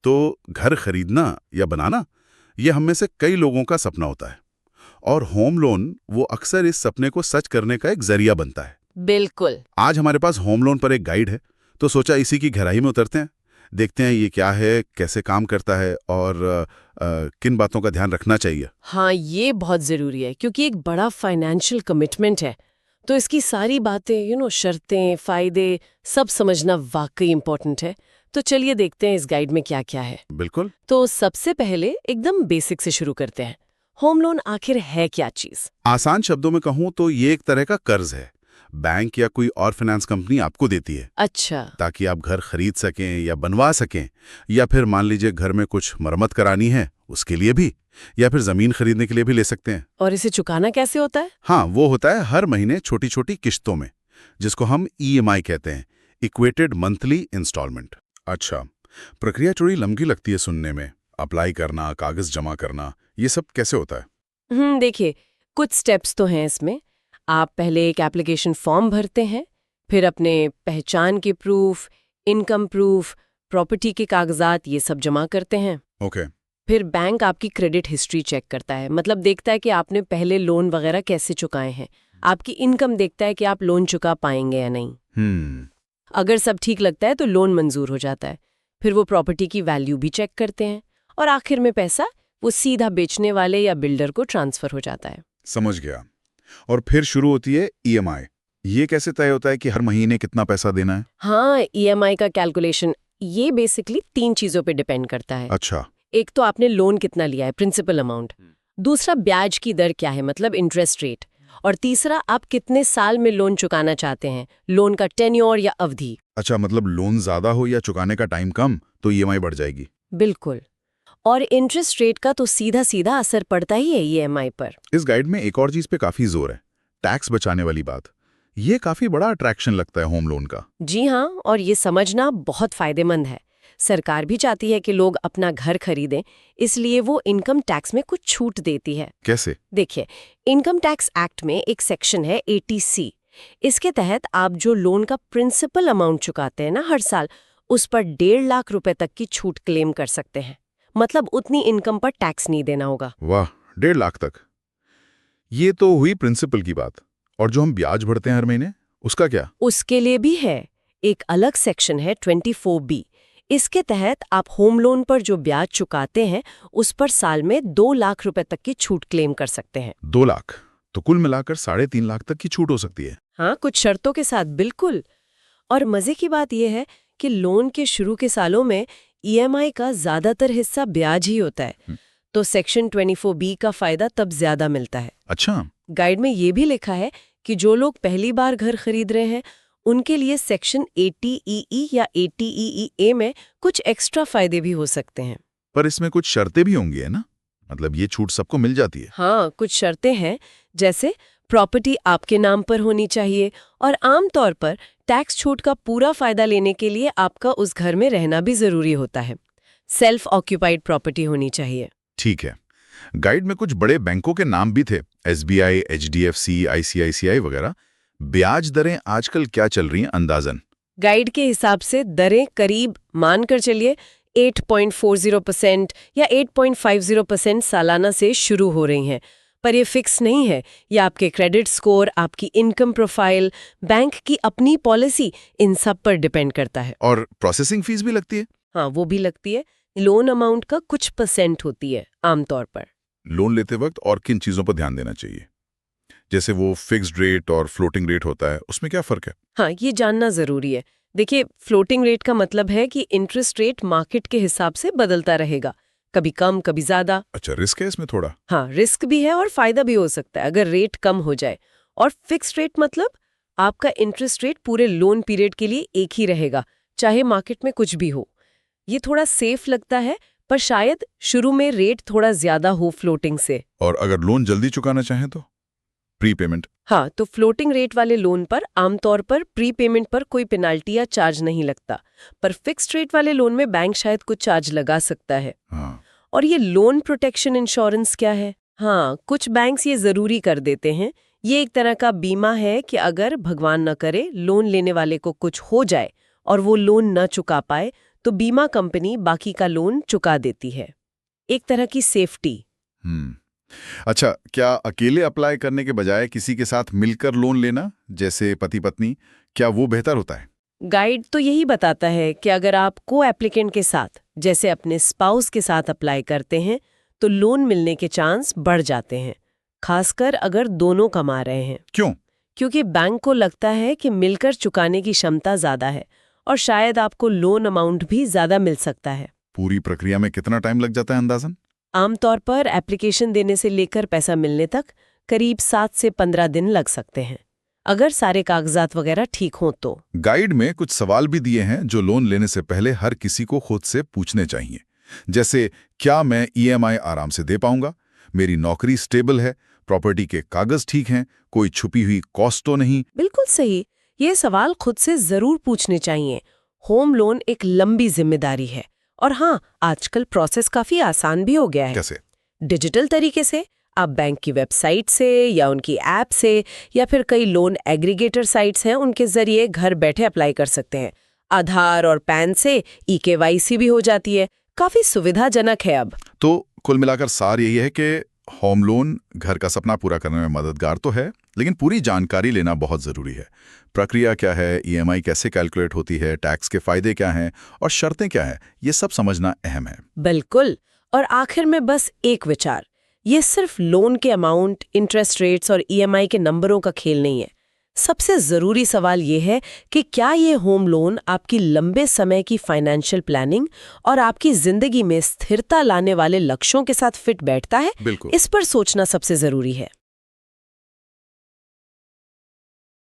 तो घर खरीदना या बनाना, ये हम में से कई लोगों का सपना होता है, और होम लोन वो अक्सर इस सपने को सच करने का एक जरिया बनता है। बिल्कुल। आज हमारे पास होम लोन पर एक गाइड है, तो सोचा इसी की गहराई में उतरते हैं, देखते हैं ये क्या है, कैसे काम करता है और किन बातों का ध्यान रखना चाहिए। हाँ, ये बहुत ज़रूरी है क्योंकि एक बड़ा फाइनेंशियल कमिटमेंट है। तो इसकी सारी बातें शर्तें, फ़ायदे सब समझना वाकई इम्पोर्टेंट है। तो चलिए देखते हैं इस गाइड में क्या क्या है। बिल्कुल। तो सबसे पहले एकदम बेसिक से शुरू करते हैं। होम लोन आखिर है क्या चीज़? आसान शब्दों में कहूँ तो ये एक तरह का कर्ज है, बैंक या कोई और फाइनेंस कंपनी आपको देती है, अच्छा। ताकि आप घर खरीद सकें या बनवा सकें, या फिर मान लीजिए घर में कुछ मरम्मत करानी है उसके लिए भी, या फिर जमीन खरीदने के लिए भी ले सकते हैं। और इसे चुकाना कैसे होता है? हाँ, वो होता है हर महीने छोटी छोटी किश्तों में, जिसको हम ईएमआई कहते हैं, इक्वेटेड मंथली इंस्टॉलमेंट। अच्छा, प्रक्रिया थोड़ी लंबी लगती है सुनने में। अप्लाई करना, कागज जमा करना, ये सब कैसे होता है? देखिए, कुछ स्टेप्स तो हैं इसमें। आप पहले एक एप्लीकेशन फॉर्म भरते हैं, फिर अपने पहचान के प्रूफ, इनकम प्रूफ, प्रॉपर्टी के कागजात ये सब जमा करते हैं। ओके। फिर बैंक आपकी क्रेडिट हिस्ट्री चेक करता है, मतलब देखता है कि आपने पहले लोन वगैरह कैसे चुकाए हैं। आपकी इनकम देखता है कि आप लोन चुका पाएंगे या नहीं। अगर सब ठीक लगता है तो लोन मंजूर हो जाता है। फिर वो प्रॉपर्टी की वैल्यू भी चेक करते हैं और आखिर में पैसा वो सीधा बेचने वाले या बिल्डर को ट्रांसफर हो जाता है। समझ गया। और फिर शुरू होती है ईएमआई। ये कैसे तय होता है कि हर महीने कितना पैसा देना है? हाँ, ईएमआई का कैलकुलेशन ये बेसिकली 3 चीजों पे डिपेंड करता है। अच्छा। एक तो आपने लोन कितना लिया है, प्रिंसिपल अमाउंट। दूसरा ब्याज की दर क्या है, मतलब इंटरेस्ट रेट। और तीसरा आप कितने साल में लोन चुकाना चाहते हैं, लोन का टेन्योर या अवधि। अच्छा, मतलब लोन ज्यादा हो या चुकाने का टाइम कम तो ईएमआई बढ़ जाएगी। बिल्कुल। और इंटरेस्ट रेट का तो सीधा सीधा असर पड़ता ही है ईएमआई पर। इस गाइड में एक और चीज पे काफी जोर है, टैक्स बचाने वाली बात। ये काफी बड़ा अट्रैक्शन लगता है होम लोन का। जी हाँ, और ये समझना बहुत फायदेमंद है। सरकार भी चाहती है कि लोग अपना घर खरीदें, इसलिए वो इनकम टैक्स में कुछ छूट देती है। कैसे? देखिए, इनकम टैक्स एक्ट में एक सेक्शन है 80C। इसके तहत आप जो लोन का प्रिंसिपल अमाउंट चुकाते हैं ना हर साल, उस पर 1.5 लाख रुपए तक की छूट क्लेम कर सकते हैं। मतलब उतनी इनकम पर टैक्स नहीं देना होगा। वाह, 1.5 लाख तक! ये तो हुई प्रिंसिपल की बात। और जो हम ब्याज भरते हैं हर महीने, उसका क्या? उसके लिए भी है एक अलग सेक्शन है 24B। इसके तहत आप होम लोन पर जो ब्याज चुकाते हैं उस पर साल में 2 लाख रुपए तक की छूट क्लेम कर सकते हैं। 2 लाख? तो कुल मिलाकर 3.5 लाख तक की छूट हो सकती है। हाँ, कुछ शर्तों के साथ, बिल्कुल। और मजे की बात यह है कि लोन के शुरू के सालों में ईएमआई का ज्यादातर हिस्सा ब्याज ही होता है, तो सेक्शन 24B का फायदा तब ज्यादा मिलता है। अच्छा। गाइड में ये भी लिखा है कि जो लोग पहली बार घर खरीद रहे हैं उनके लिए सेक्शन 80EE या 80EEA में कुछ एक्स्ट्रा फायदे भी हो सकते हैं। पर इसमें कुछ शर्तें भी होंगी, है ना? मतलब ये छूट सबको मिल जाती है? हाँ, कुछ शर्तें हैं, जैसे प्रॉपर्टी आपके नाम पर होनी चाहिए और आमतौर पर टैक्स छूट का पूरा फायदा लेने के लिए आपका उस घर में रहना भी जरूरी होता है। सेल्फ ऑक्यूपाइड प्रॉपर्टी होनी चाहिए। ठीक है। गाइड में कुछ बड़े बैंकों के नाम भी थे, एसबीआई, एचडीएफसी, आईसीआईसीआई वगैरह। ब्याज दरें आजकल क्या चल रही हैं अंदाजन? गाइड के हिसाब से दरें करीब मानकर चलिए 8.40% या 8.50% सालाना से शुरू हो रही हैं। पर ये फिक्स नहीं है, ये आपके क्रेडिट स्कोर, आपकी इनकम प्रोफाइल, बैंक की अपनी पॉलिसी, इन सब पर डिपेंड करता है। और प्रोसेसिंग फीस भी लगती है? हाँ, वो भी लगती है। लोन अमाउंट का कुछ % होती है आमतौर पर। लोन लेते वक्त और किन चीजों पर ध्यान देना चाहिए? जैसे वो फिक्स्ड रेट और फ्लोटिंग रेट होता है, उसमें क्या फर्क है? हाँ, ये जानना जरूरी है। देखिए, फ्लोटिंग रेट का मतलब है कि इंटरेस्ट रेट मार्केट के हिसाब से बदलता रहेगा, कभी कम कभी ज्यादा। अच्छा, रिस्क है इसमें थोड़ा? हाँ, रिस्क भी है और फायदा भी हो सकता है अगर रेट कम हो जाए। और फिक्स्ड रेट मतलब आपका इंटरेस्ट रेट पूरे लोन पीरियड के लिए एक ही रहेगा, चाहे मार्केट में कुछ भी हो। ये थोड़ा सेफ लगता है, पर शायद शुरू में रेट थोड़ा ज्यादा हो फ्लोटिंग से। और अगर लोन जल्दी चुकाना चाहें तो प्रीपेमेंट? हाँ, तो फ्लोटिंग रेट वाले लोन पर आमतौर पर प्री पेमेंट पर कोई पेनाल्टी या चार्ज नहीं लगता, पर फिक्स्ड रेट वाले लोन में बैंक शायद कुछ चार्ज लगा सकता है। हाँ। और ये लोन प्रोटेक्शन इंश्योरेंस क्या है? हाँ, कुछ बैंक्स ये जरूरी कर देते हैं। ये एक तरह का बीमा है कि अगर भगवान न करे लोन लेने वाले को कुछ हो जाए और वो लोन न चुका पाए, तो बीमा कंपनी बाकी का लोन चुका देती है। एक तरह की सेफ्टी। अच्छा, क्या अकेले अप्लाई करने के बजाय किसी के साथ मिलकर लोन लेना, जैसे पति पत्नी, क्या वो बेहतर होता है? गाइड तो यही बताता है कि अगर आप को एप्लीकेंट के साथ, जैसे अपने स्पाउस के साथ अप्लाई करते हैं, तो लोन मिलने के चांस बढ़ जाते हैं, खासकर अगर दोनों कमा रहे हैं। क्यों? क्योंकि बैंक को लगता है कि मिलकर चुकाने की क्षमता ज्यादा है और शायद आपको लोन अमाउंट भी ज्यादा मिल सकता है। पूरी प्रक्रिया में कितना टाइम लग जाता है अंदाजन? आमतौर पर एप्लीकेशन देने से लेकर पैसा मिलने तक करीब 7 से 15 दिन लग सकते हैं, अगर सारे कागजात वगैरह ठीक हों तो। गाइड में कुछ सवाल भी दिए हैं जो लोन लेने से पहले हर किसी को खुद से पूछने चाहिए, जैसे क्या मैं ईएमआई आराम से दे पाऊंगा, मेरी नौकरी स्टेबल है, प्रॉपर्टी के कागज ठीक हैं, कोई छुपी हुई कॉस्ट तो नहीं। बिल्कुल सही, ये सवाल खुद से जरूर पूछने चाहिए। होम लोन एक लंबी जिम्मेदारी है, और हाँ, आजकल प्रोसेस काफी आसान भी हो गया है। कैसे? डिजिटल तरीके से आप बैंक की वेबसाइट से या उनकी ऐप से या फिर कई लोन एग्रीगेटर साइट्स हैं, उनके जरिए घर बैठे अप्लाई कर सकते हैं। आधार और पैन से ई-केवाईसी भी हो जाती है, काफी सुविधाजनक है अब। तो कुल मिलाकर सार यही है कि होम लोन घर का सपना पूरा करने में मददगार तो है, लेकिन पूरी जानकारी लेना बहुत जरूरी है। प्रक्रिया क्या है, ईएमआई कैसे कैलकुलेट होती है, टैक्स के फायदे क्या हैं और शर्तें क्या हैं, ये सब समझना अहम है। बिल्कुल। और आखिर में बस एक विचार, ये सिर्फ लोन के अमाउंट, इंटरेस्ट रेट्स और ईएमआई के नंबरों का खेल नहीं है। सबसे जरूरी सवाल ये है कि क्या ये होम लोन आपकी लंबे समय की फाइनेंशियल प्लानिंग और आपकी जिंदगी में स्थिरता लाने वाले लक्ष्यों के साथ फिट बैठता है? बिल्कुल। इस पर सोचना सबसे जरूरी है।